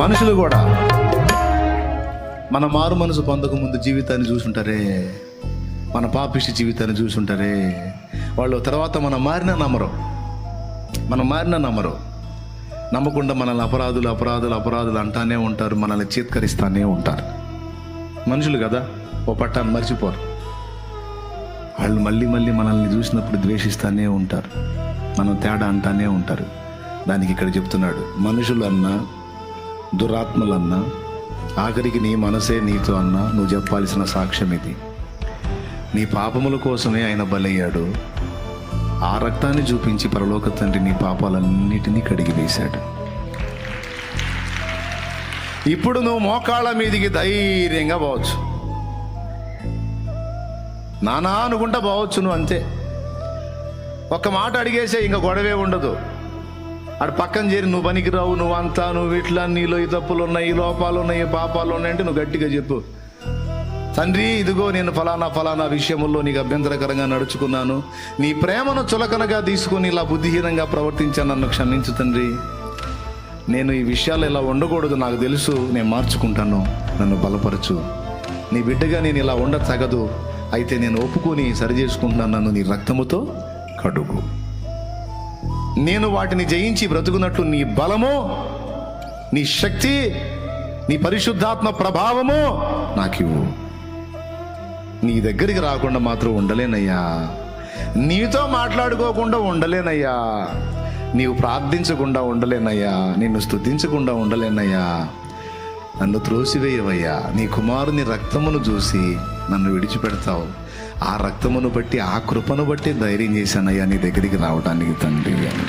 మనుషులు కూడా మన మారు మనసు పొందక ముందు జీవితాన్ని చూసుంటారే, మన పాపిష్టి జీవితాన్ని చూసుంటారే. వాళ్ళు తర్వాత మనం మారినా నమ్మరు. నమ్మకుండా మనల్ని అపరాధులు అంటానే ఉంటారు, మనల్ని చీత్కరిస్తానే ఉంటారు. మనుషులు కదా, ఓ పట్టాన్ని మర్చిపోరు. వాళ్ళు మళ్ళీ మనల్ని చూసినప్పుడు ద్వేషిస్తానే ఉంటారు, మనం తేడా అంటానే ఉంటారు. దానికి ఇక్కడ చెప్తున్నాడు, మనుషులన్నా దురాత్మలన్నా ఆఖరికి నీ మనసే నీతో అన్నా నువ్వు చెప్పాల్సిన సాక్ష్యం ఇది. నీ పాపముల కోసమే ఆయన బలయ్యాడు. ఆ రక్తాన్ని చూపించి పరలోక తండ్రి నీ పాపాలన్నిటినీ కడిగి వేశాడు. ఇప్పుడు నువ్వు మోకాళ్ళ మీదికి ధైర్యంగా పోవచ్చు, నానా అనుకుంటా పోవచ్చు. నువ్వు అంతే, ఒక్క మాట అడిగేసే, ఇంకా గొడవే ఉండదు. అటు పక్కన చేరి నువ్వు పనికిరావు, నువ్వు ఇట్లా, నీలో ఈ తప్పులు ఉన్నాయి, ఈ లోపాలు ఉన్నాయి, ఈ పాపాలు ఉన్నాయంటే నువ్వు గట్టిగా చెప్పు, తండ్రి ఇదిగో నేను ఫలానా విషయంలో నీకు అభ్యంతరకరంగా నడుచుకున్నాను, నీ ప్రేమను చులకనగా తీసుకొని ఇలా బుద్ధిహీనంగా ప్రవర్తించాను, నన్ను క్షమించు తండ్రి. నేను ఈ విషయాలు ఇలా ఉండకూడదు, నాకు తెలుసు, నేను మార్చుకుంటాను, నన్ను బలపరచు. నీ బిడ్డగా నేను ఇలా ఉండతగదు, అయితే నేను ఒప్పుకొని సరి చేసుకుంటున్నాను, నన్ను నీ రక్తముతో కడుగు. నేను వాటిని జయించి బ్రతుకున్నట్లు నీ బలము, నీ శక్తి, నీ పరిశుద్ధాత్మ ప్రభావము నాకివ్వు. నీ దగ్గరికి రాకుండా మాత్రం ఉండలేనయ్యా, నీతో మాట్లాడుకోకుండా ఉండలేనయ్యా, నీవు ప్రార్థించకుండా ఉండలేనయ్యా, నిన్ను స్తుతించకుండా ఉండలేనయ్యా. నన్ను త్రోసివేయవయ్యా. నీ కుమారుని రక్తమును చూసి నన్ను విడిచిపెడతావు. ఆ రక్తమును బట్టి, ఆ కృపను బట్టి ధైర్యం చేశానయ్యా నీ దగ్గరికి రావడానికి తండ్రి అని.